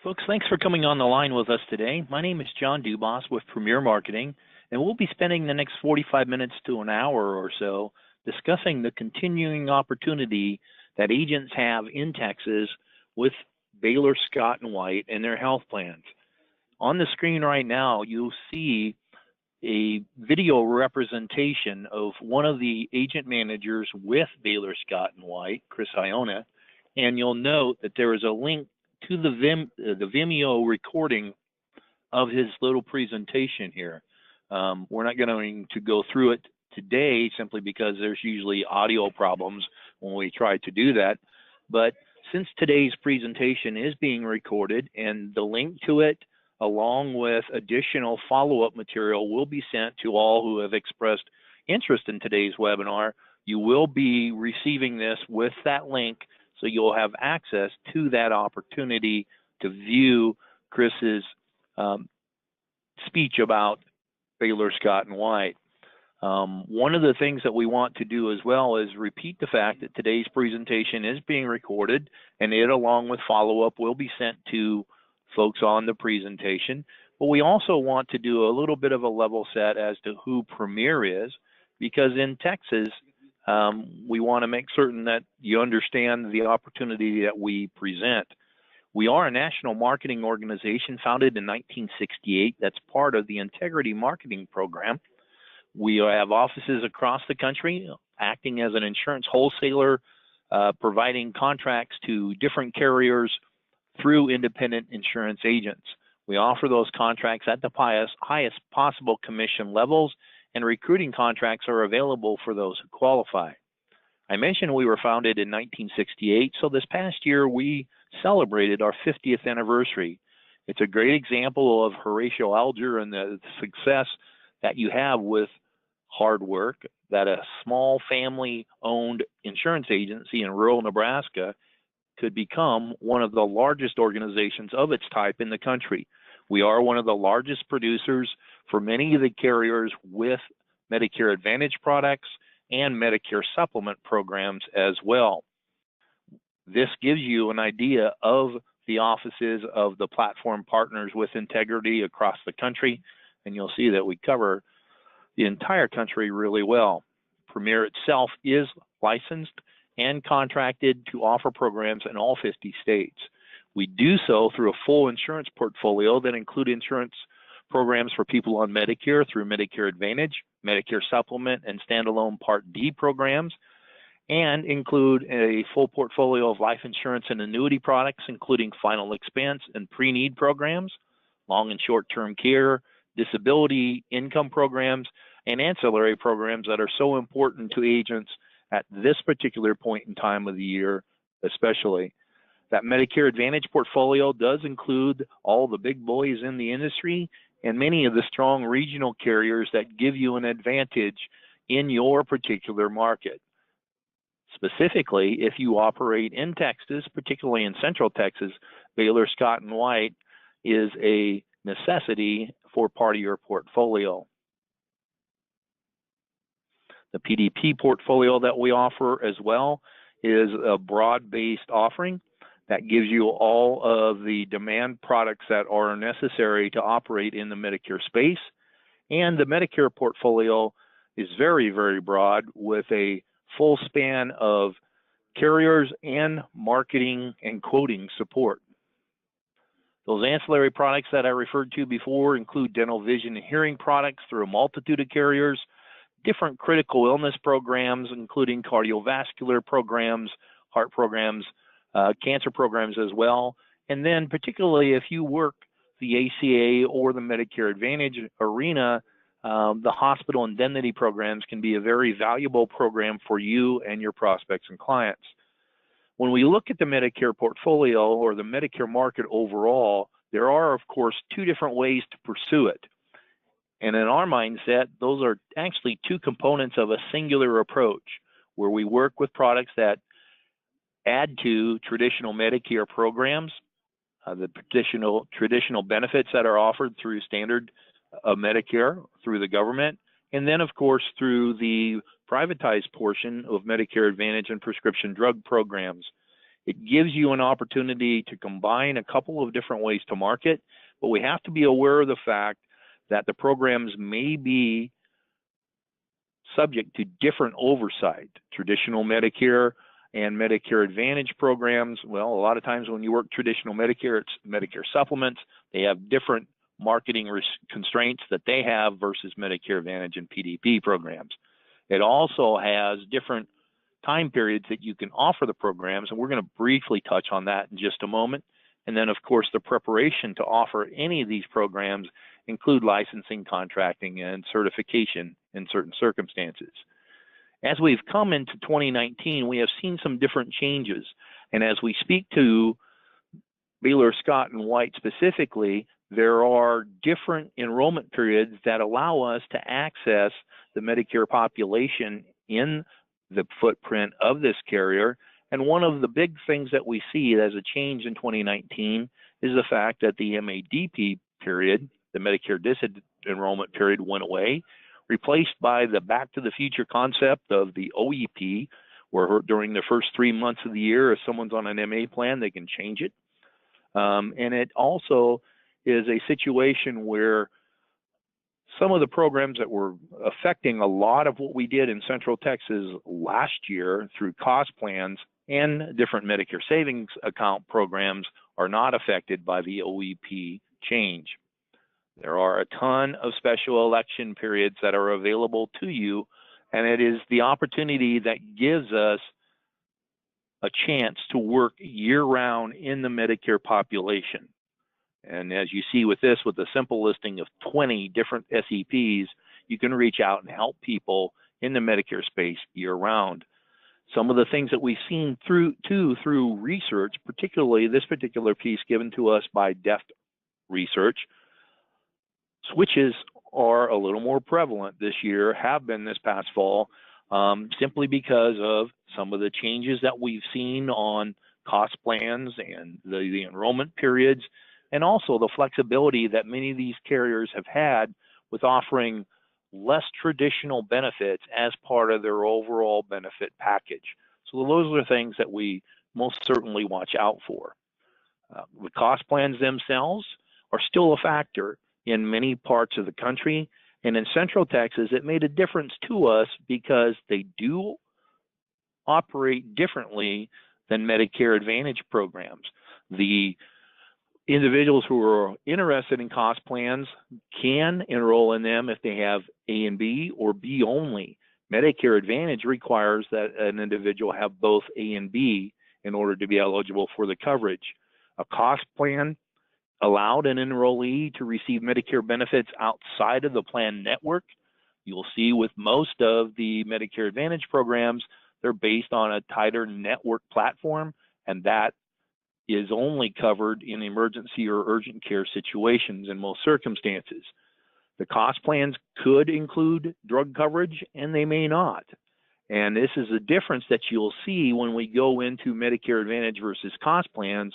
Folks, thanks for coming on the line with us today. My name is John Dubas with Premier Marketing, and we'll be spending the next 45 minutes to an hour or so discussing the continuing opportunity that agents have in Texas with Baylor Scott and White and their health plans. On the screen right now, you'll see a video representation of one of the agent managers with Baylor Scott and White, Chris Iona, and you'll note that there is a link to the Vimeo recording of his little presentation here. We're not going to go through it today simply because there's usually audio problems when we try to do that. But since today's presentation is being recorded and the link to it along with additional follow-up material will be sent to all who have expressed interest in today's webinar, you will be receiving this with that link, so you'll have access to that opportunity to view Chris's speech about Baylor Scott and White. One of the things that we want to do as well is repeat the fact that today's presentation is being recorded, and it, along with follow-up, will be sent to folks on the presentation. But we also want to do a little bit of a level set as to who Premier is, because in Texas, we want to make certain that you understand the opportunity that we present. We are a national marketing organization founded in 1968 that's part of the Integrity Marketing Program. We have offices across the country acting as an insurance wholesaler, providing contracts to different carriers through independent insurance agents. We offer those contracts at the highest possible commission levels, and recruiting contracts are available for those who qualify. I mentioned we were founded in 1968, so this past year we celebrated our 50th anniversary. It's a great example of Horatio Alger and the success that you have with hard work, that a small family-owned insurance agency in rural Nebraska could become one of the largest organizations of its type in the country. We are one of the largest producers for many of the carriers with Medicare Advantage products and Medicare supplement programs as well. This gives you an idea of the offices of the platform partners with Integrity across the country, and you'll see that we cover the entire country really well. Premier itself is licensed and contracted to offer programs in all 50 states. We do so through a full insurance portfolio that include insurance programs for people on Medicare through Medicare Advantage, Medicare Supplement, and standalone Part D programs, and include a full portfolio of life insurance and annuity products, including final expense and pre-need programs, long and short-term care, disability income programs, and ancillary programs that are so important to agents at this particular point in time of the year, especially. That Medicare Advantage portfolio does include all the big boys in the industry and many of the strong regional carriers that give you an advantage in your particular market. Specifically, if you operate in Texas, particularly in Central Texas, Baylor Scott and White is a necessity for part of your portfolio. The PDP portfolio that we offer as well is a broad-based offering that gives you all of the demand products that are necessary to operate in the Medicare space. And the Medicare portfolio is very, very broad with a full span of carriers and marketing and quoting support. Those ancillary products that I referred to before include dental, vision, and hearing products through a multitude of carriers, different critical illness programs, including cardiovascular programs, heart programs, cancer programs as well. And then particularly if you work the ACA or the Medicare Advantage arena, the hospital indemnity programs can be a very valuable program for you and your prospects and clients. When we look at the Medicare portfolio or the Medicare market overall, there are, of course, two different ways to pursue it. And in our mindset, those are actually two components of a singular approach, where we work with products that add to traditional Medicare programs, the traditional benefits that are offered through standard Medicare, through the government, and then, of course, through the privatized portion of Medicare Advantage and prescription drug programs. It gives you an opportunity to combine a couple of different ways to market, but we have to be aware of the fact that the programs may be subject to different oversight. Traditional Medicare and Medicare Advantage programs, well, a lot of times when you work traditional Medicare, it's Medicare supplements. They have different marketing constraints that they have versus Medicare Advantage and PDP programs. It also has different time periods that you can offer the programs, and we're going to briefly touch on that in just a moment. And then, of course, the preparation to offer any of these programs include licensing, contracting, and certification in certain circumstances. As we've come into 2019, we have seen some different changes. And as we speak to Baylor Scott and White specifically, there are different enrollment periods that allow us to access the Medicare population in the footprint of this carrier. And one of the big things that we see as a change in 2019 is the fact that the MADP period, the Medicare disenrollment period, went away, replaced by the Back to the Future concept of the OEP, where during the first 3 months of the year, if someone's on an MA plan, they can change it. And it also is a situation where some of the programs that were affecting a lot of what we did in Central Texas last year through cost plans and different Medicare savings account programs are not affected by the OEP change. There are a ton of special election periods that are available to you, and it is the opportunity that gives us a chance to work year-round in the Medicare population. And as you see with this, with a simple listing of 20 different SEPs, you can reach out and help people in the Medicare space year-round. Some of the things that we've seen through research, particularly this particular piece given to us by Deft Research, switches are a little more prevalent this year, have been this past fall, simply because of some of the changes that we've seen on cost plans and the enrollment periods, and also the flexibility that many of these carriers have had with offering less traditional benefits as part of their overall benefit package. So those are things that we most certainly watch out for. The cost plans themselves are still a factor in many parts of the country, and in Central Texas, it made a difference to us because they do operate differently than Medicare Advantage programs. The individuals who are interested in cost plans can enroll in them if they have A and B or B only. Medicare Advantage requires that an individual have both A and B in order to be eligible for the coverage. A cost plan allowed an enrollee to receive Medicare benefits outside of the plan network. You'll see with most of the Medicare Advantage programs, they're based on a tighter network platform, and that is only covered in emergency or urgent care situations in most circumstances. The cost plans could include drug coverage, and they may not. And this is a difference that you'll see when we go into Medicare Advantage versus cost plans.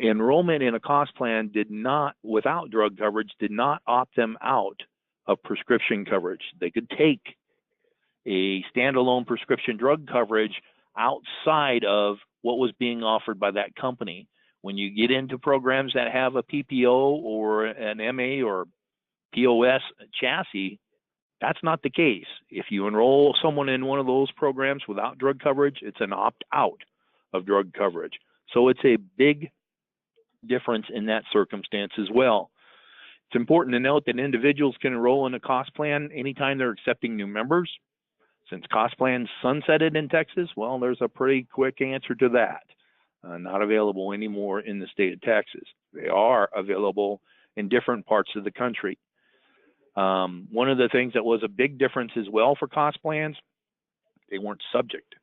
Enrollment in a cost plan did not, without drug coverage, did not opt them out of prescription coverage. They could take a standalone prescription drug coverage outside of what was being offered by that company. When you get into programs that have a PPO or an MA or POS chassis, that's not the case. If you enroll someone in one of those programs without drug coverage, it's an opt-out of drug coverage. So it's a big difference in that circumstance as well. It's important to note that individuals can enroll in a cost plan anytime they're accepting new members. Since cost plans sunsetted in Texas, well, there's a pretty quick answer to that. Not available anymore in the state of Texas. They are available in different parts of the country. One of the things that was a big difference as well for cost plans, they weren't subject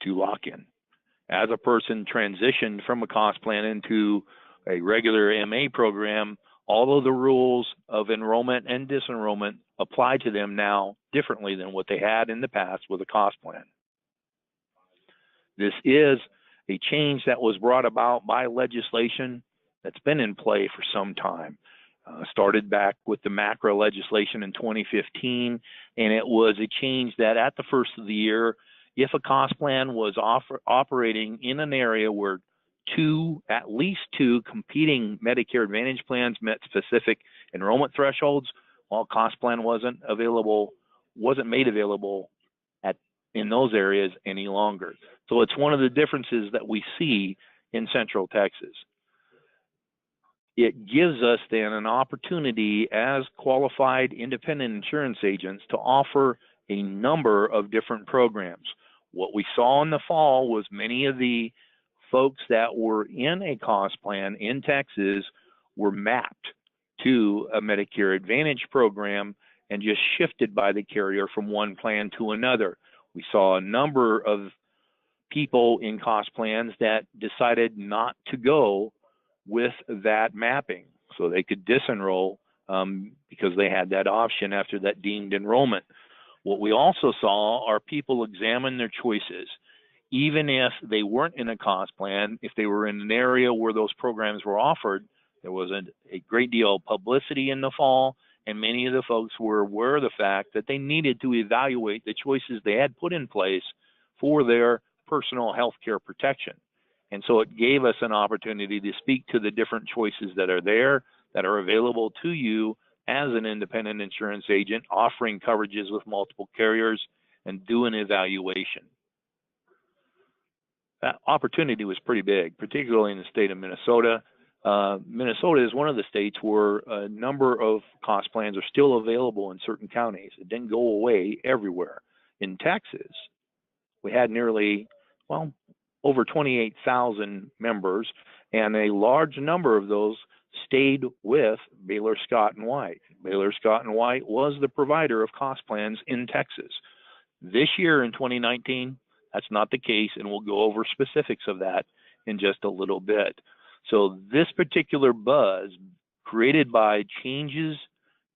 to lock-in. As a person transitioned from a cost plan into a regular MA program, all of the rules of enrollment and disenrollment apply to them now differently than what they had in the past with a cost plan. This is a change that was brought about by legislation that's been in play for some time. Started back with the macro legislation in 2015, and it was a change that at the first of the year if a cost plan was operating in an area where at least two competing Medicare Advantage plans met specific enrollment thresholds, while cost plan wasn't made available in those areas any longer. So it's one of the differences that we see in Central Texas. It gives us then an opportunity as qualified independent insurance agents to offer a number of different programs. What we saw in the fall was many of the folks that were in a cost plan in Texas were mapped to a Medicare Advantage program and just shifted by the carrier from one plan to another. We saw a number of people in cost plans that decided not to go with that mapping, so they could disenroll because they had that option after that deemed enrollment. What we also saw are people examine their choices. Even if they weren't in a cost plan, if they were in an area where those programs were offered, there was a great deal of publicity in the fall, and many of the folks were aware of the fact that they needed to evaluate the choices they had put in place for their personal health care protection. And so it gave us an opportunity to speak to the different choices that are there, that are available to you as an independent insurance agent, offering coverages with multiple carriers and do an evaluation. That opportunity was pretty big, particularly in the state of Minnesota. Minnesota is one of the states where a number of cost plans are still available in certain counties. It didn't go away everywhere. In Texas, we had nearly, over 28,000 members, and a large number of those stayed with Baylor Scott and White. Baylor Scott and White was the provider of cost plans in Texas. This year in 2019, that's not the case, and we'll go over specifics of that in just a little bit. So this particular buzz created by changes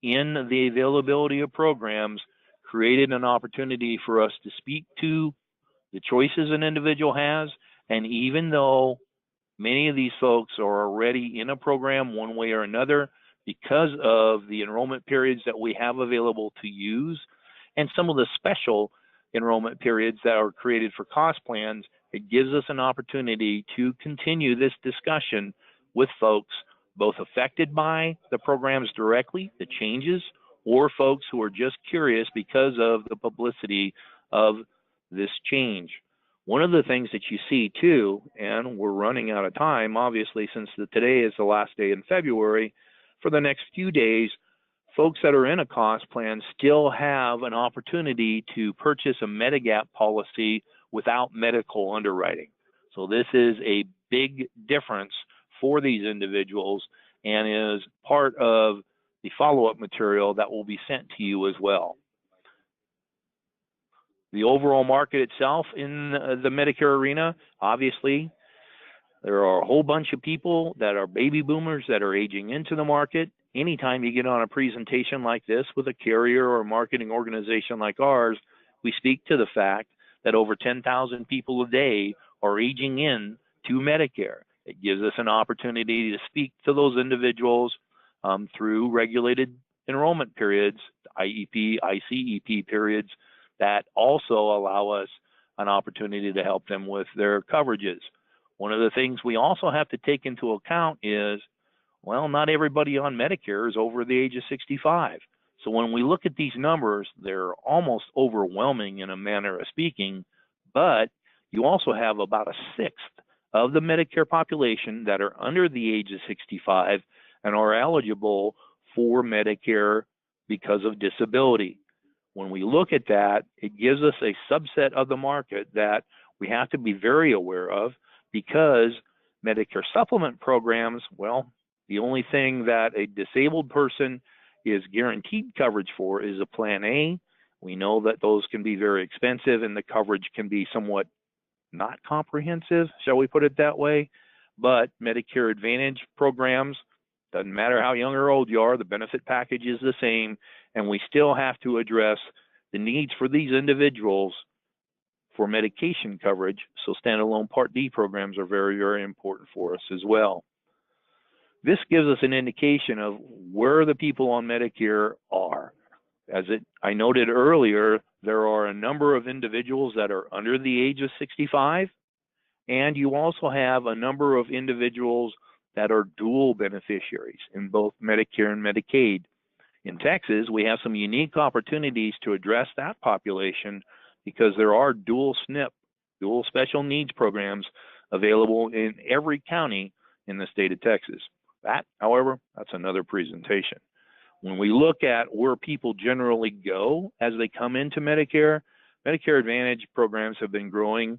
in the availability of programs created an opportunity for us to speak to the choices an individual has. And even though many of these folks are already in a program one way or another, because of the enrollment periods that we have available to use and some of the special enrollment periods that are created for cost plans, it gives us an opportunity to continue this discussion with folks both affected by the programs directly, the changes, or folks who are just curious because of the publicity of this change. One of the things that you see too, and we're running out of time, obviously, since today is the last day in February, for the next few days, folks that are in a cost plan still have an opportunity to purchase a Medigap policy without medical underwriting. So this is a big difference for these individuals and is part of the follow-up material that will be sent to you as well. The overall market itself in the Medicare arena, obviously, there are a whole bunch of people that are baby boomers that are aging into the market. Anytime you get on a presentation like this with a carrier or a marketing organization like ours, we speak to the fact that over 10,000 people a day are aging in to Medicare. It gives us an opportunity to speak to those individuals through regulated enrollment periods, IEP, ICEP periods, that also allow us an opportunity to help them with their coverages. One of the things we also have to take into account is, well, not everybody on Medicare is over the age of 65. So when we look at these numbers, they're almost overwhelming in a manner of speaking, but you also have about a sixth of the Medicare population that are under the age of 65 and are eligible for Medicare because of disability. When we look at that, it gives us a subset of the market that we have to be very aware of, because Medicare supplement programs, well, the only thing that a disabled person is guaranteed coverage for is a Plan A. We know that those can be very expensive and the coverage can be somewhat not comprehensive, shall we put it that way. But Medicare Advantage programs, doesn't matter how young or old you are, the benefit package is the same, and we still have to address the needs for these individuals for medication coverage. So standalone Part D programs are very, very important for us as well. This gives us an indication of where the people on Medicare are. I noted earlier, there are a number of individuals that are under the age of 65, and you also have a number of individuals that are dual beneficiaries in both Medicare and Medicaid. In Texas, we have some unique opportunities to address that population because there are dual SNP, dual special needs programs available in every county in the state of Texas. That, however, that's another presentation. When we look at where people generally go as they come into Medicare, Medicare Advantage programs have been growing,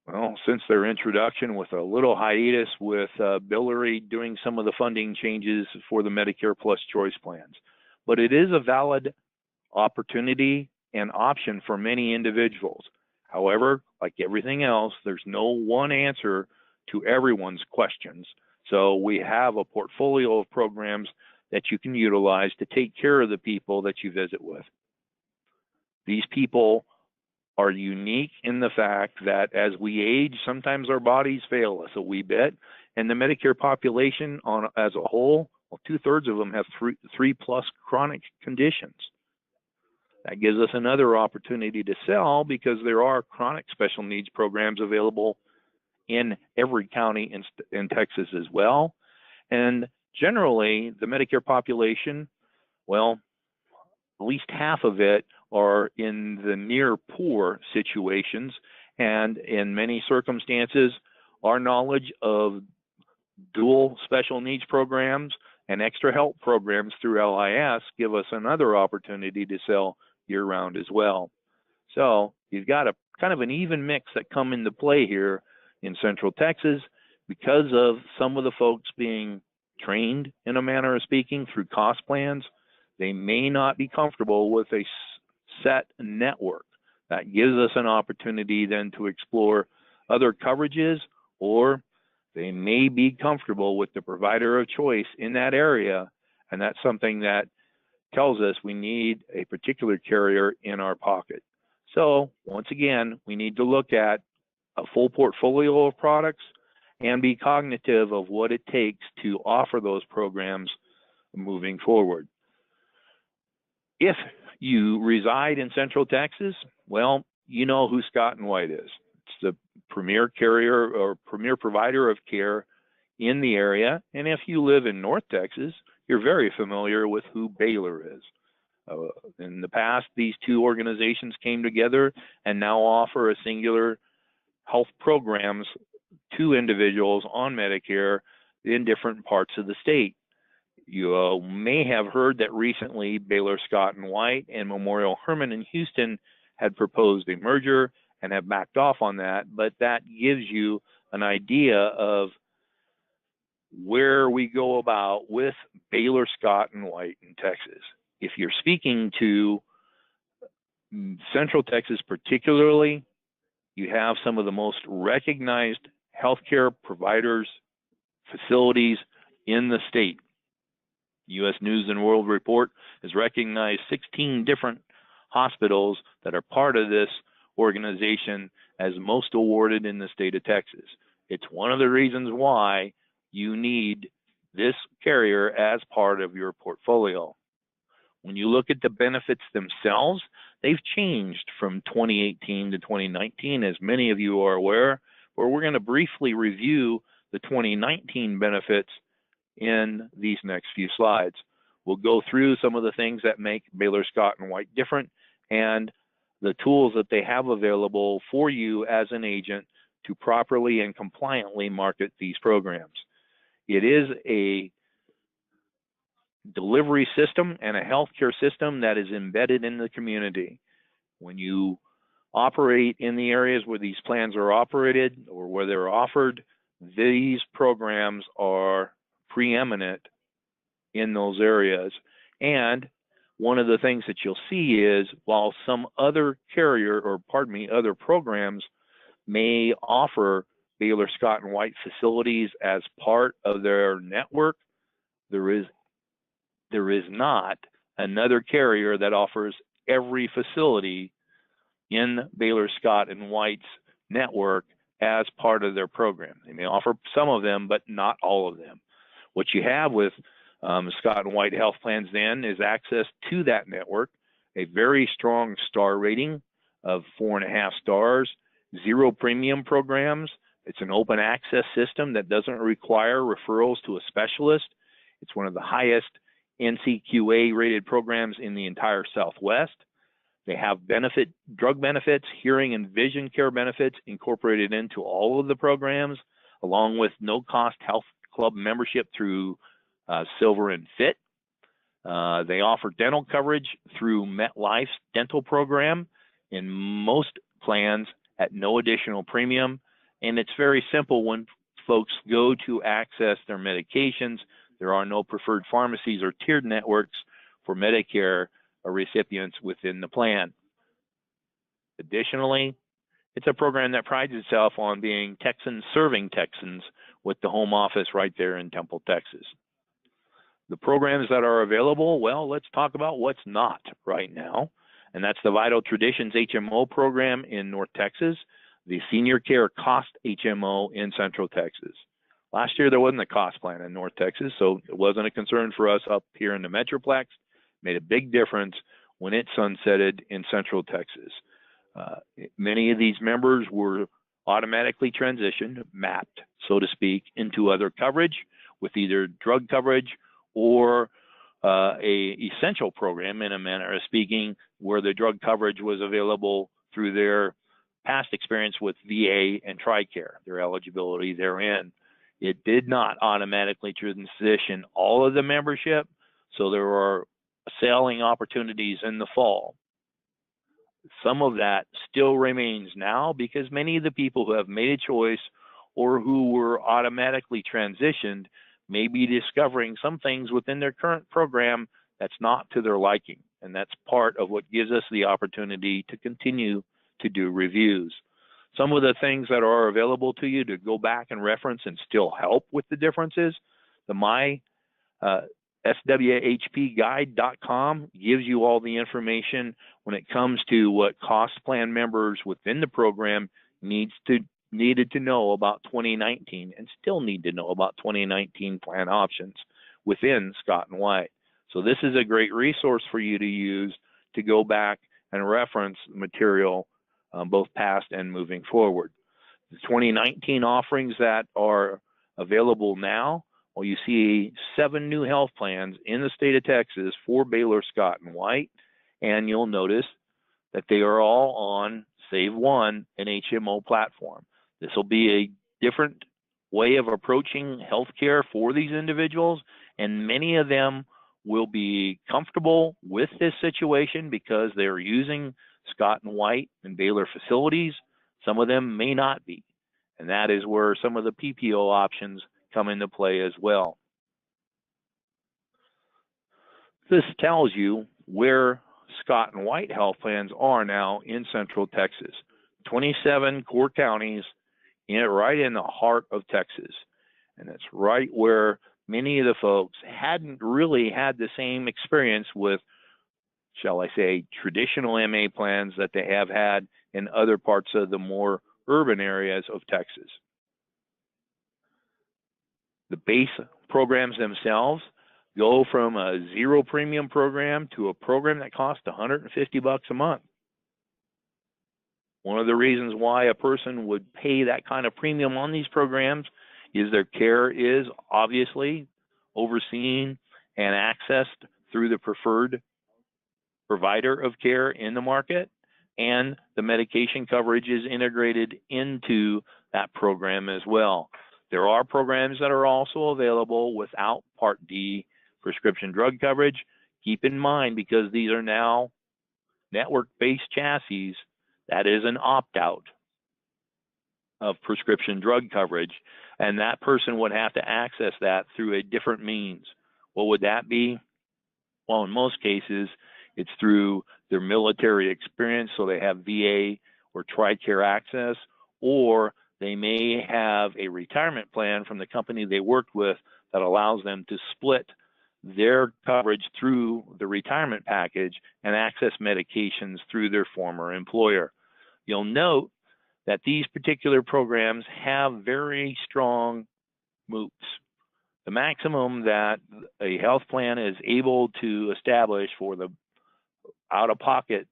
well, since their introduction, with a little hiatus with Baylor doing some of the funding changes for the Medicare Plus Choice plans. But it is a valid opportunity and option for many individuals. However, like everything else, there's no one answer to everyone's questions. So we have a portfolio of programs that you can utilize to take care of the people that you visit with. These people are unique in the fact that as we age, sometimes our bodies fail us a wee bit, and the Medicare population as a whole, well, 2/3 of them have three plus chronic conditions. That gives us another opportunity to sell because there are chronic special needs programs available in every county in Texas as well. And generally, the Medicare population, well, at least half of it are in the near poor situations. And in many circumstances, our knowledge of dual special needs programs and extra help programs through LIS give us another opportunity to sell year-round as well. So you've got a kind of an even mix that come into play here in Central Texas because of some of the folks being trained, in a manner of speaking, through cost plans. They may not be comfortable with a set network. That gives us an opportunity then to explore other coverages, or they may be comfortable with the provider of choice in that area, and that's something that tells us we need a particular carrier in our pocket. So once again, we need to look at a full portfolio of products and be cognitive of what it takes to offer those programs moving forward. If you reside in Central Texas, well, you know who Scott and White is. It's the premier carrier or premier provider of care in the area. And if you live in North Texas, you're very familiar with who Baylor is. In the past, these two organizations came together and now offer a singular health programs to individuals on Medicare in different parts of the state. You may have heard that recently Baylor Scott and White and Memorial Hermann in Houston had proposed a merger and have backed off on that, but that gives you an idea of where we go about with Baylor Scott and White in Texas. If you're speaking to Central Texas particularly, you have some of the most recognized healthcare providers, facilities in the state. U.S. News and World Report has recognized 16 different hospitals that are part of this organization as most awarded in the state of Texas. It's one of the reasons why you need this carrier as part of your portfolio. When you look at the benefits themselves, they've changed from 2018 to 2019, as many of you are aware, but we're going to briefly review the 2019 benefits in these next few slides. We'll go through some of the things that make Baylor Scott and White different and the tools that they have available for you as an agent to properly and compliantly market these programs. It is a delivery system and a healthcare system that is embedded in the community. When you operate in the areas where these plans are operated or where they're offered, these programs are preeminent in those areas. And one of the things that you'll see is while some other carrier, or pardon me, other programs may offer Baylor Scott and White facilities as part of their network, there is not another carrier that offers every facility in Baylor Scott and White's network as part of their program. They may offer some of them, but not all of them. What you have with Scott and White health plans then is access to that network. a very strong star rating of 4.5 stars, 0 premium programs. It's an open access system that doesn't require referrals to a specialist. It's one of the highest NCQA rated programs in the entire Southwest. They have drug benefits, hearing and vision care benefits incorporated into all of the programs, along with no-cost health club membership through Silver and Fit. They offer dental coverage through MetLife's dental program in most plans at no additional premium. And it's very simple when folks go to access their medications. There are no preferred pharmacies or tiered networks for Medicare recipients within the plan. Additionally, it's a program that prides itself on being Texans serving Texans with the home office right there in Temple, Texas. The programs that are available, well, let's talk about what's not right now. And that's the Vital Traditions HMO program in North Texas, the SeniorCare Cost HMO in Central Texas. Last year, there wasn't a cost plan in North Texas, so it wasn't a concern for us up here in the Metroplex. Made a big difference when it sunsetted in Central Texas. Many of these members were automatically transitioned, mapped, so to speak, into other coverage with either drug coverage or a essential program, in a manner of speaking, where the drug coverage was available through their past experience with VA and TRICARE, their eligibility therein. It did not automatically transition all of the membership, so there are selling opportunities in the fall. Some of that still remains now because many of the people who have made a choice or who were automatically transitioned may be discovering some things within their current program that's not to their liking. And that's part of what gives us the opportunity to continue to do reviews. Some of the things that are available to you to go back and reference and still help with the differences, the swhpguide.com gives you all the information when it comes to what cost plan members within the program needed to know about 2019 and still need to know about 2019 plan options within Scott and White. So this is a great resource for you to use to go back and reference material both past and moving forward. The 2019 offerings that are available now, well, you see 7 new health plans in the state of Texas for Baylor Scott and White, and you'll notice that they are all on, save one, an HMO platform. This will be a different way of approaching healthcare for these individuals, and many of them will be comfortable with this situation because they're using Scott and White and Baylor facilities. Some of them may not be, and that is where some of the PPO options come into play as well. This tells you where Scott and White health plans are now in Central Texas. 27 core counties right in the heart of Texas. And it's right where many of the folks hadn't really had the same experience with, shall I say, traditional MA plans that they have had in other parts of the more urban areas of Texas. The base programs themselves go from a 0 premium program to a program that costs $150 a month. One of the reasons why a person would pay that kind of premium on these programs is their care is obviously overseen and accessed through the preferred provider of care in the market, and the medication coverage is integrated into that program as well. There are programs that are also available without Part D prescription drug coverage. Keep in mind, because these are now network-based chassis, that is an opt-out of prescription drug coverage, and that person would have to access that through a different means. What would that be? Well, in most cases, it's through their military experience, so they have VA or TRICARE access, or they may have a retirement plan from the company they worked with that allows them to split their coverage through the retirement package and access medications through their former employer. You'll note that these particular programs have very strong MOOPs. The maximum that a health plan is able to establish for the out-of-pocket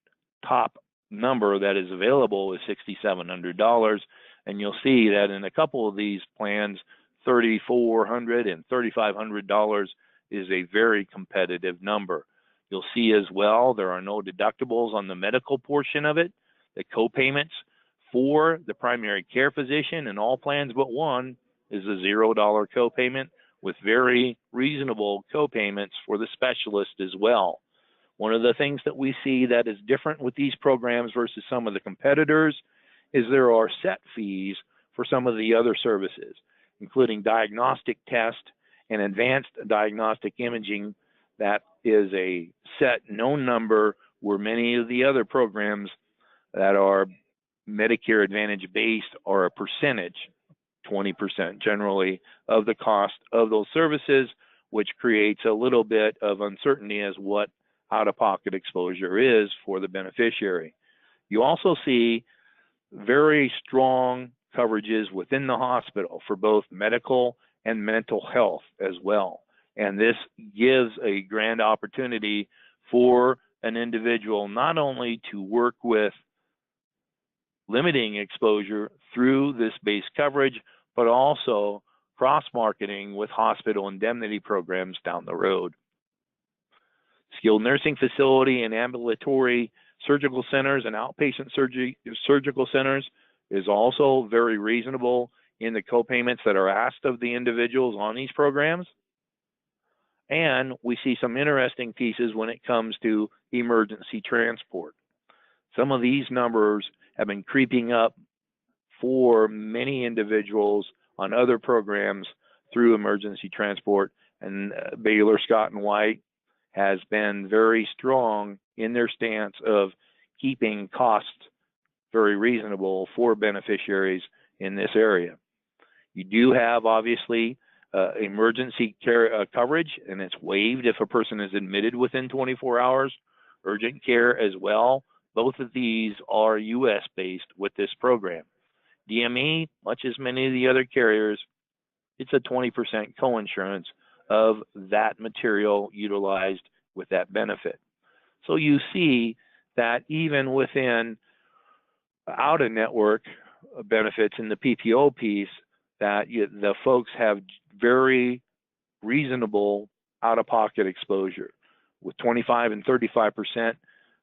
top number that is available is $6,700, and you'll see that in a couple of these plans, $3,400 and $3,500 is a very competitive number. You'll see as well there are no deductibles on the medical portion of it. The co-payments for the primary care physician in all plans but one is a $0 co-payment, with very reasonable co-payments for the specialist as well. One of the things that we see that is different with these programs versus some of the competitors is there are set fees for some of the other services, including diagnostic test and advanced diagnostic imaging. That is a set known number, where many of the other programs that are Medicare Advantage based are a percentage, 20% generally, of the cost of those services, which creates a little bit of uncertainty as what out-of-pocket exposure is for the beneficiary. You also see very strong coverages within the hospital for both medical and mental health as well. And this gives a grand opportunity for an individual not only to work with limiting exposure through this base coverage, but also cross-marketing with hospital indemnity programs down the road. Skilled nursing facility and ambulatory surgical centers and outpatient surgical centers is also very reasonable in the co-payments that are asked of the individuals on these programs. And we see some interesting pieces when it comes to emergency transport. Some of these numbers have been creeping up for many individuals on other programs through emergency transport, and Baylor Scott and White has been very strong in their stance of keeping costs very reasonable for beneficiaries in this area. You do have, obviously, emergency care coverage, and it's waived if a person is admitted within 24 hours. Urgent care as well. Both of these are U.S. based with this program. DME, much as many of the other carriers, it's a 20% coinsurance of that material utilized with that benefit. So you see that even within out-of-network benefits in the PPO piece, that the folks have very reasonable out-of-pocket exposure, with 25 and 35%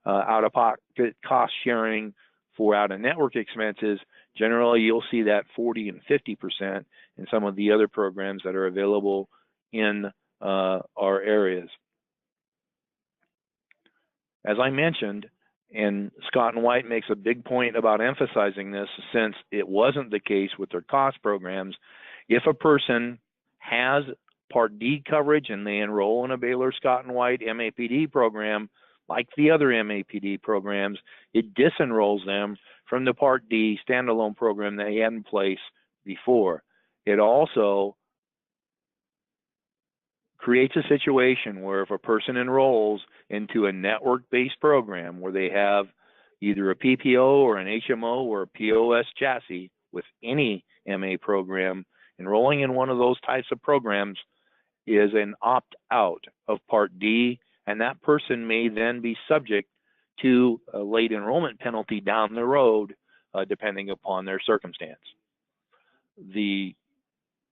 out-of-pocket cost sharing for out-of-network expenses. Generally, you'll see that 40 and 50% in some of the other programs that are available in our areas. As I mentioned, and Scott and White makes a big point about emphasizing this, since it wasn't the case with their cost programs, if a person has Part D coverage and they enroll in a Baylor Scott and White MAPD program, like the other MAPD programs, it disenrolls them from the Part D standalone program they had in place before. It also creates a situation where if a person enrolls into a network-based program where they have either a PPO or an HMO or a POS chassis with any MA program, enrolling in one of those types of programs is an opt-out of Part D, and that person may then be subject to a late enrollment penalty down the road, depending upon their circumstance. The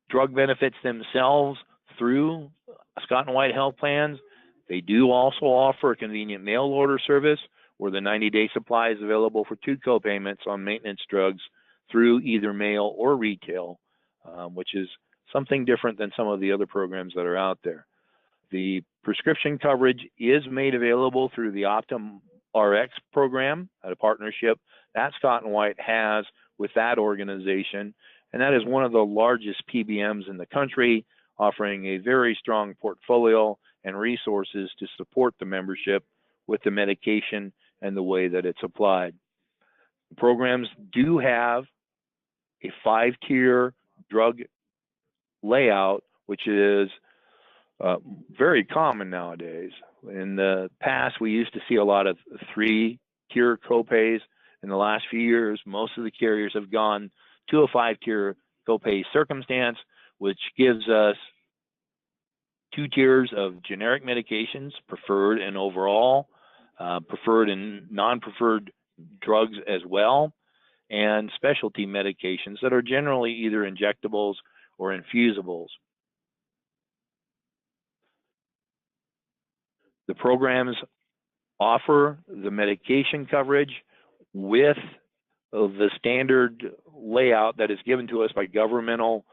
drug benefits themselves through Scott and White health plans, they do also offer a convenient mail order service where the 90-day supply is available for 2 co-payments on maintenance drugs through either mail or retail, which is something different than some of the other programs that are out there. The prescription coverage is made available through the Optum RX program, a partnership that Scott and White has with that organization, and that is one of the largest PBMs in the country, offering a very strong portfolio and resources to support the membership with the medication and the way that it's applied. The programs do have a 5-tier drug layout, which is very common nowadays. In the past, we used to see a lot of 3-tier copays. In the last few years, most of the carriers have gone to a 5-tier copay circumstance, which gives us 2 tiers of generic medications, preferred and overall, preferred and non-preferred drugs as well, and specialty medications that are generally either injectables or infusibles. The programs offer the medication coverage with the standard layout that is given to us by governmental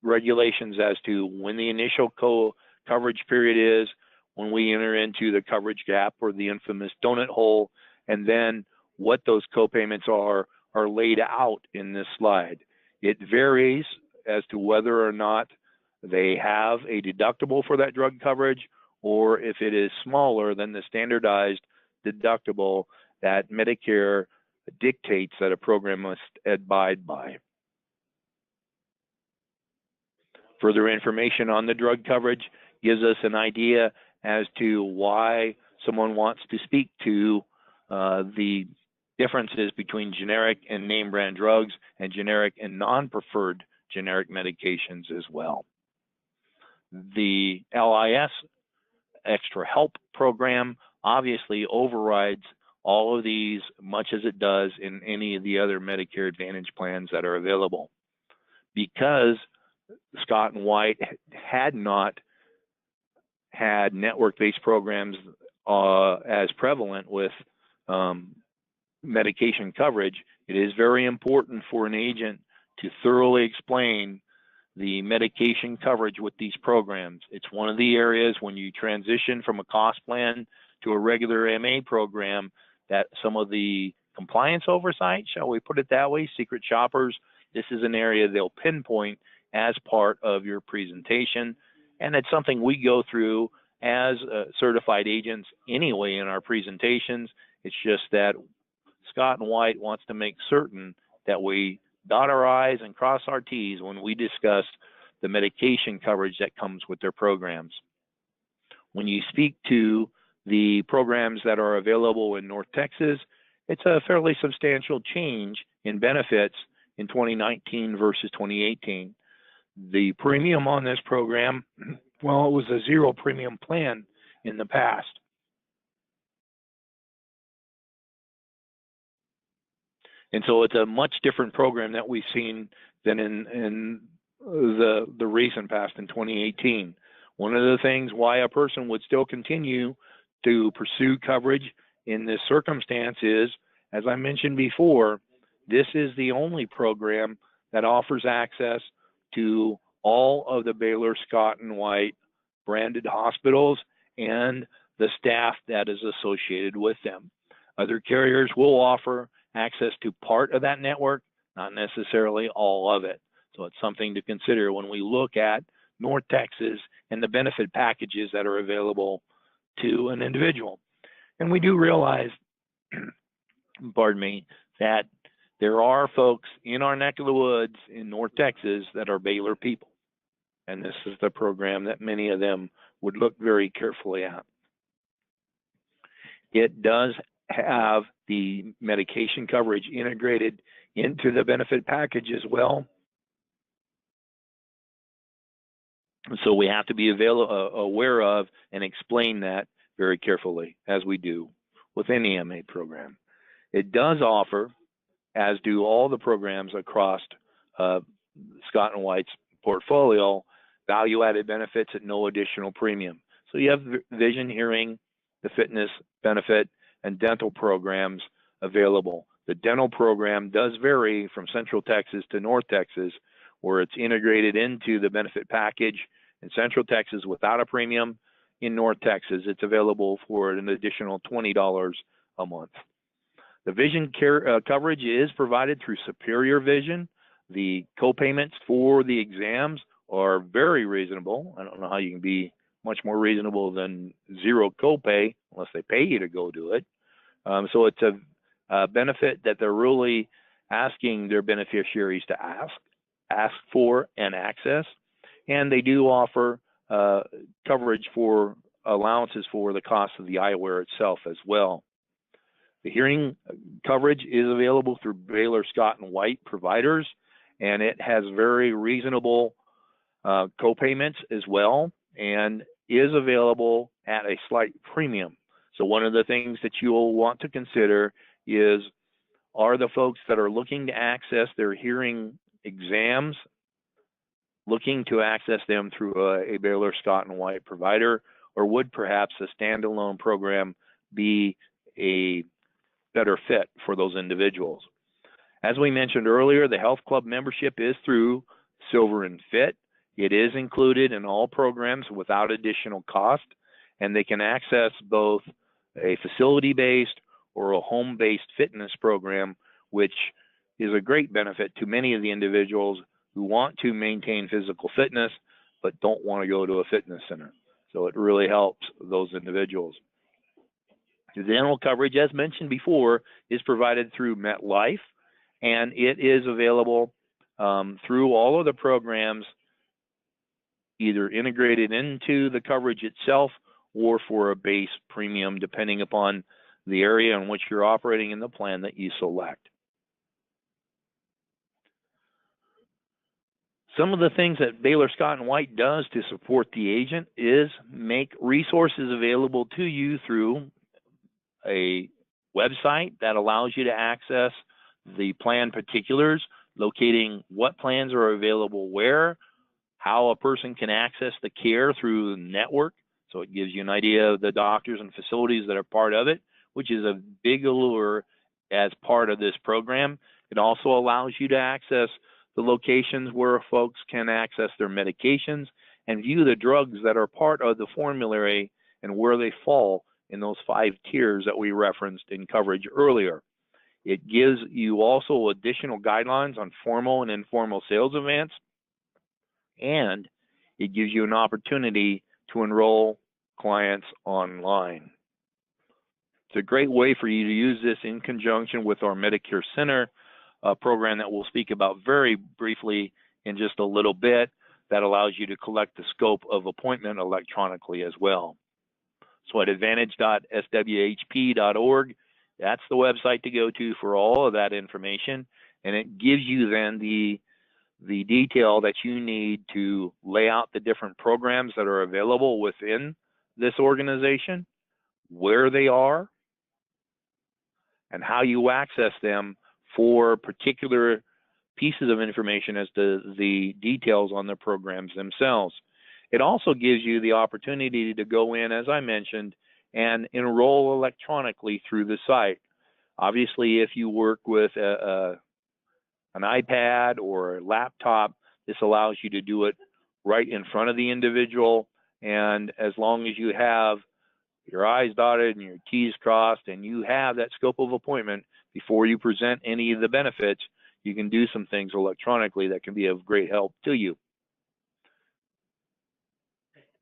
regulations as to when the initial coverage period is, when we enter into the coverage gap or the infamous donut hole, and then what those copayments are laid out in this slide. It varies as to whether or not they have a deductible for that drug coverage, or if it is smaller than the standardized deductible that Medicare dictates that a program must abide by. Further information on the drug coverage gives us an idea as to why someone wants to speak to the differences between generic and name brand drugs and generic and non-preferred generic medications as well. The LIS Extra Help program obviously overrides all of these much as it does in any of the other Medicare Advantage plans that are available. Because Scott and White had not had network-based programs as prevalent with medication coverage, it is very important for an agent to thoroughly explain the medication coverage with these programs. It's one of the areas when you transition from a cost plan to a regular MA program that some of the compliance oversight, shall we put it that way, secret shoppers, this is an area they'll pinpoint as part of your presentation. And it's something we go through as certified agents anyway in our presentations. It's just that Scott and White wants to make certain that we dot our I's and cross our T's when we discuss the medication coverage that comes with their programs. When you speak to the programs that are available in North Texas, it's a fairly substantial change in benefits in 2019 versus 2018. The premium on this program, well, it was a zero premium plan in the past. And so it's a much different program that we've seen than in the recent past in 2018. One of the things why a person would still continue to pursue coverage in this circumstance is, as I mentioned before, this is the only program that offers access to all of the Baylor Scott and White branded hospitals and the staff that is associated with them. Other carriers will offer access to part of that network, not necessarily all of it. So it's something to consider when we look at North Texas and the benefit packages that are available to an individual. And we do realize, pardon me, that there are folks in our neck of the woods in North Texas that are Baylor people. And this is the program that many of them would look very carefully at. It does have the medication coverage integrated into the benefit package as well. So we have to be aware of and explain that very carefully, as we do with any MA program. It does offer, as do all the programs across Scott and White's portfolio, value-added benefits at no additional premium. So you have vision, hearing, the fitness benefit, and dental programs available. The dental program does vary from Central Texas to North Texas, where it's integrated into the benefit package. In Central Texas without a premium. In North Texas, it's available for an additional $20 a month. The vision care coverage is provided through Superior Vision. The co-payments for the exams are very reasonable. I don't know how you can be much more reasonable than zero copay unless they pay you to go do it. So it's a benefit that they're really asking their beneficiaries to ask for and access. And they do offer coverage for allowances for the cost of the eyewear itself as well. The hearing coverage is available through Baylor Scott and White providers, and it has very reasonable co-payments as well, and is available at a slight premium. So one of the things that you'll want to consider is, are the folks that are looking to access their hearing exams looking to access them through a Baylor Scott and White provider, or would perhaps a standalone program be a better fit for those individuals? As we mentioned earlier, the health club membership is through Silver and Fit. It is included in all programs without additional cost, and they can access both a facility-based or a home-based fitness program, which is a great benefit to many of the individuals who want to maintain physical fitness but don't want to go to a fitness center. So it really helps those individuals. The dental coverage, as mentioned before, is provided through MetLife, and it is available through all of the programs, either integrated into the coverage itself or for a base premium, depending upon the area in which you're operating in the plan that you select. Some of the things that Baylor Scott and White does to support the agent is make resources available to you through a website that allows you to access the plan particulars, locating what plans are available where, how a person can access the care through the network. So it gives you an idea of the doctors and facilities that are part of it, which is a big allure as part of this program. It also allows you to access the locations where folks can access their medications and view the drugs that are part of the formulary and where they fall in those 5 tiers that we referenced in coverage earlier. It gives you also additional guidelines on formal and informal sales events, and it gives you an opportunity to enroll clients online. It's a great way for you to use this in conjunction with our Medicare Center program that we'll speak about very briefly in just a little bit, that allows you to collect the scope of appointment electronically as well. So at advantage.swhp.org, that's the website to go to for all of that information, and it gives you then the detail that you need to lay out the different programs that are available within this organization, where they are, and how you access them for particular pieces of information as to the details on the programs themselves. It also gives you the opportunity to go in, as I mentioned, and enroll electronically through the site. Obviously, if you work with an iPad or a laptop, this allows you to do it right in front of the individual, and as long as you have your I's dotted and your T's crossed and you have that scope of appointment before you present any of the benefits, you can do some things electronically that can be of great help to you.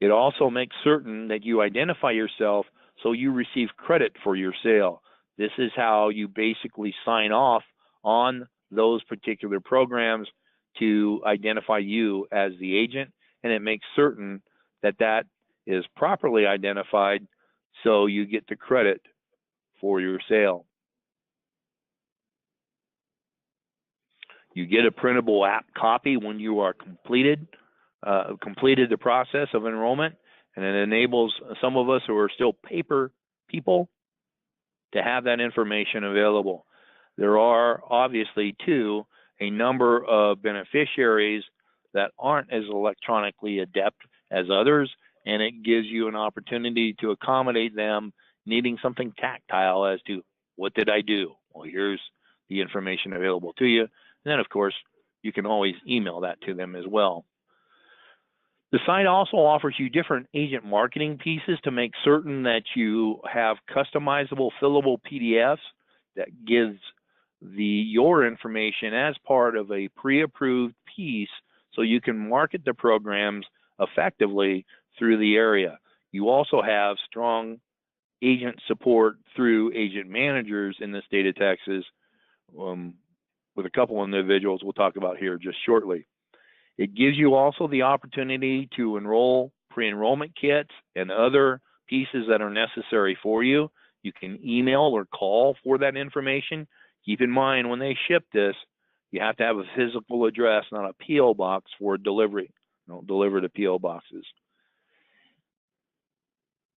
It also makes certain that you identify yourself so you receive credit for your sale. This is how you basically sign off on those particular programs to identify you as the agent, and it makes certain that that is properly identified so you get the credit for your sale. You get a printable app copy when you are completed the process of enrollment, and it enables some of us who are still paper people to have that information available. There are obviously, too, a number of beneficiaries that aren't as electronically adept as others, and it gives you an opportunity to accommodate them needing something tactile as to, what did I do? Well, here's the information available to you. And then, of course, you can always email that to them as well. The site also offers you different agent marketing pieces to make certain that you have customizable, fillable PDFs that gives your information as part of a pre-approved piece so you can market the programs effectively through the area. You also have strong agent support through agent managers in the state of Texas, with a couple of individuals we'll talk about here just shortly. It gives you also the opportunity to enroll pre-enrollment kits and other pieces that are necessary for you. You can email or call for that information. Keep in mind, when they ship this, you have to have a physical address, not a P.O. box for delivery. Don't deliver to P.O. boxes.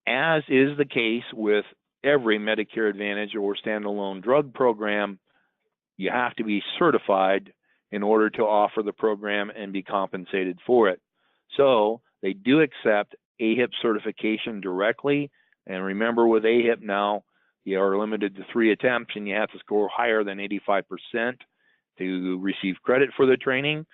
As is the case with every Medicare Advantage or standalone drug program, you have to be certified in order to offer the program and be compensated for it. So they do accept AHIP certification directly. And remember, with AHIP now, you are limited to 3 attempts and you have to score higher than 85% to receive credit for the training.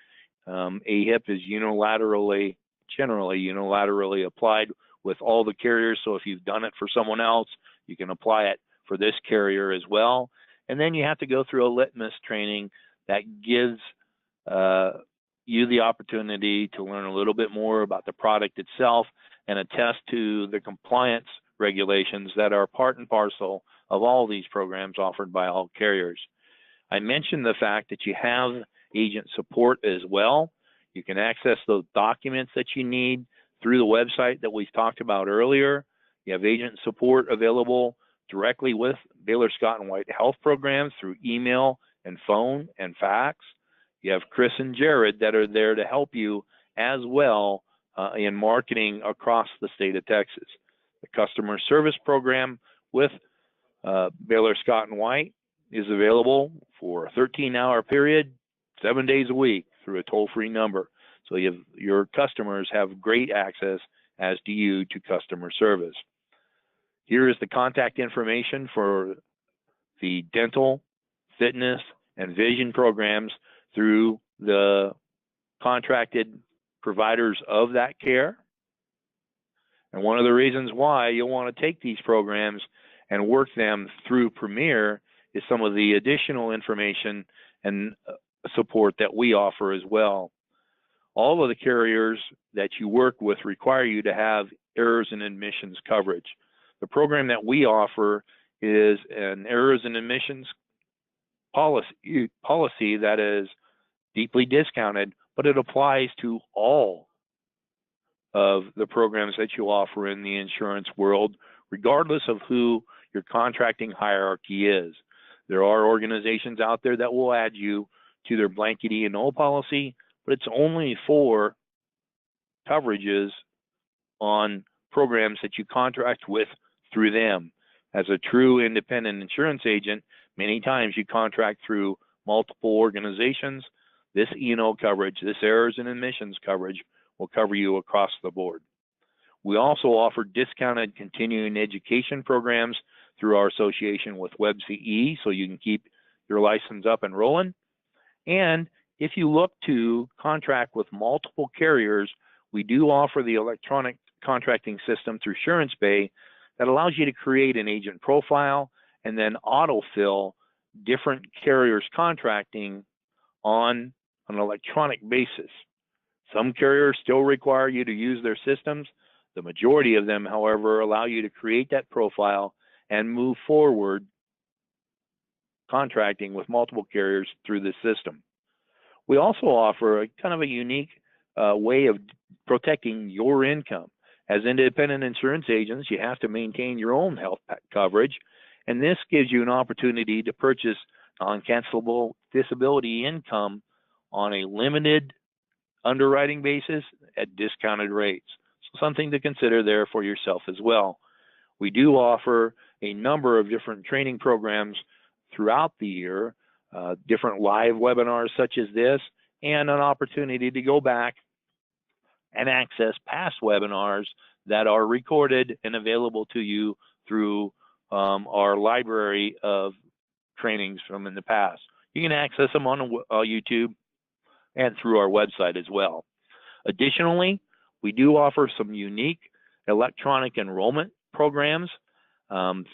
AHIP is generally unilaterally applied with all the carriers. So if you've done it for someone else, you can apply it for this carrier as well. And then you have to go through a litmus training that gives you the opportunity to learn a little bit more about the product itself and attest to the compliance regulations that are part and parcel of all these programs offered by all carriers. I mentioned the fact that you have agent support as well. You can access those documents that you need through the website that we talked about earlier. You have agent support available directly with Baylor Scott and White health programs through email and phone and fax. You have Chris and Jared that are there to help you as well in marketing across the state of Texas. The customer service program with Baylor Scott and White is available for a 13-hour period, 7 days a week through a toll-free number. So your customers have great access, as do you, to customer service. Here is the contact information for the dental, fitness, and vision programs through the contracted providers of that care. And one of the reasons why you'll want to take these programs and work them through Premier is some of the additional information and support that we offer as well. All of the carriers that you work with require you to have errors and admissions coverage. The program that we offer is an errors and admissions policy that is deeply discounted, but it applies to all of the programs that you offer in the insurance world, regardless of who your contracting hierarchy is. There are organizations out there that will add you to their blanket E&O policy, but it's only for coverages on programs that you contract with through them. As a true independent insurance agent, many times you contract through multiple organizations. This E&O coverage, this errors and admissions coverage, will cover you across the board. We also offer discounted continuing education programs through our association with WebCE, so you can keep your license up and rolling. And if you look to contract with multiple carriers, we do offer the electronic contracting system through SuranceBay that allows you to create an agent profile and then autofill different carriers contracting on an electronic basis. Some carriers still require you to use their systems. The majority of them, however, allow you to create that profile and move forward contracting with multiple carriers through the system. We also offer a kind of a unique way of protecting your income. As independent insurance agents, you have to maintain your own health coverage, and this gives you an opportunity to purchase non-cancelable disability income on a limited underwriting basis at discounted rates. So something to consider there for yourself as well. We do offer a number of different training programs throughout the year, different live webinars such as this, and an opportunity to go back and access past webinars that are recorded and available to you through our library of trainings from in the past. You can access them on YouTube and through our website as well. Additionally, we do offer some unique electronic enrollment programs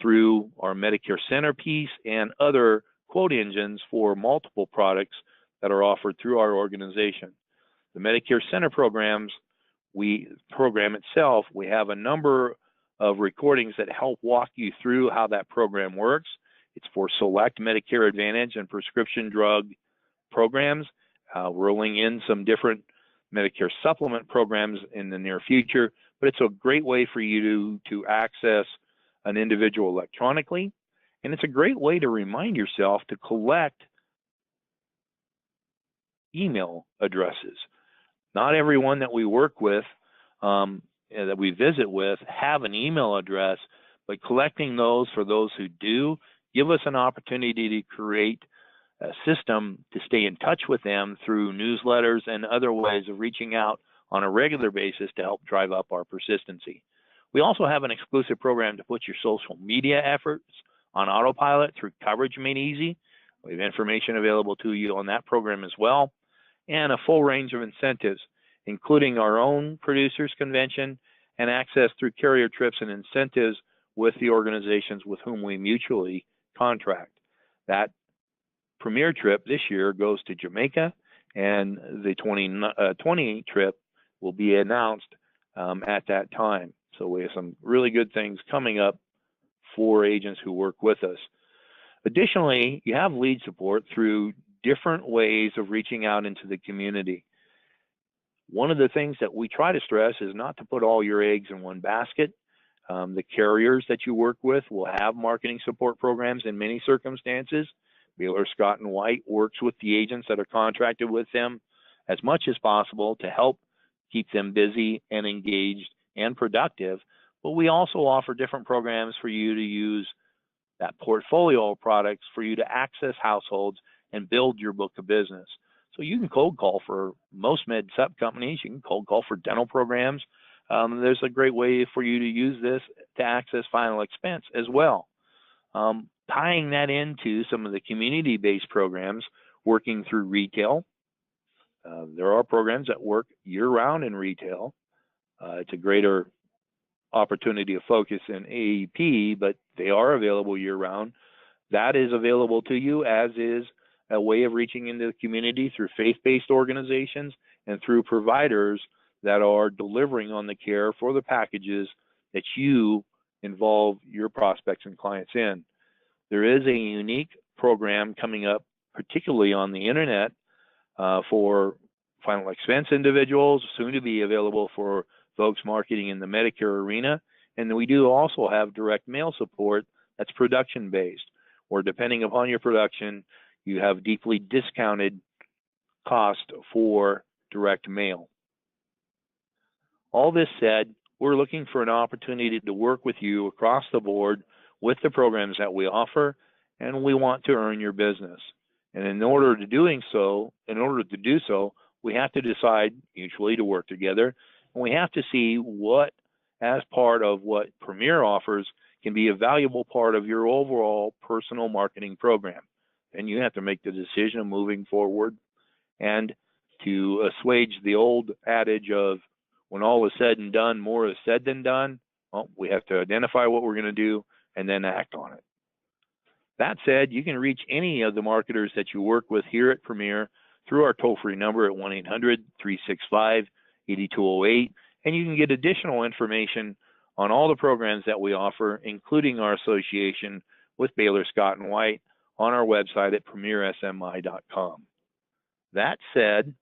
through our Medicare centerpiece and other quote engines for multiple products that are offered through our organization. The Medicare Center program itself, we have a number of recordings that help walk you through how that program works. It's for select Medicare Advantage and prescription drug programs, rolling in some different Medicare supplement programs in the near future, but it's a great way for you to access an individual electronically, and it's a great way to remind yourself to collect email addresses. Not everyone that we work with, that we visit with, have an email address, But collecting those for those who do give us an opportunity to create a system to stay in touch with them through newsletters and other ways of reaching out on a regular basis to help drive up our persistency. We also have an exclusive program to put your social media efforts on AutoPilot through Coverage Made Easy. We have information available to you on that program as well, and a full range of incentives, including our own producers convention and access through carrier trips and incentives with the organizations with whom we mutually contract. That premier trip this year goes to Jamaica, and the 2020 trip will be announced at that time. So we have some really good things coming up for agents who work with us. Additionally, you have lead support through different ways of reaching out into the community. One of the things that we try to stress is not to put all your eggs in one basket. The carriers that you work with will have marketing support programs in many circumstances. Baylor Scott and White works with the agents that are contracted with them as much as possible to help keep them busy and engaged and productive. But we also offer different programs for you to use that portfolio of products for you to access households and build your book of business. So you can cold call for most med sup companies. You can cold call for dental programs. There's a great way for you to use this to access final expense as well. Tying that into some of the community-based programs working through retail. There are programs that work year-round in retail. It's a greater opportunity of focus in AEP, but they are available year-round. That is available to you, as is a way of reaching into the community through faith-based organizations and through providers that are delivering on the care for the packages that you involve your prospects and clients in. There is a unique program coming up, particularly on the internet, for final expense individuals, soon to be available for folks marketing in the Medicare arena. And we do also have direct mail support that's production-based, where depending upon your production, you have deeply discounted cost for direct mail. All this said, we're looking for an opportunity to work with you across the board with the programs that we offer, and we want to earn your business. And in order to do so, we have to decide mutually to work together, and we have to see what, as part of what Premier offers, can be a valuable part of your overall personal marketing program. And you have to make the decision of moving forward. And to assuage the old adage of when all is said and done, more is said than done, well, we have to identify what we're going to do and then act on it. That said, you can reach any of the marketers that you work with here at Premier through our toll-free number at 1-800-365-8208, and you can get additional information on all the programs that we offer, including our association with Baylor Scott and White, on our website at premiersmi.com. That said,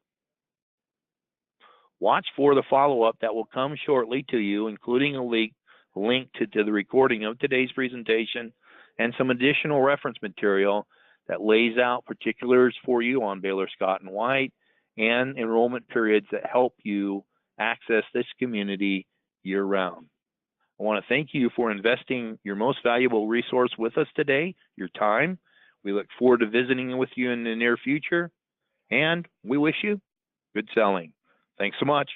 watch for the follow-up that will come shortly to you, including a link to the recording of today's presentation and some additional reference material that lays out particulars for you on Baylor Scott and White and enrollment periods that help you access this community year-round. I want to thank you for investing your most valuable resource with us today, your time. We look forward to visiting with you in the near future, and we wish you good selling. Thanks so much.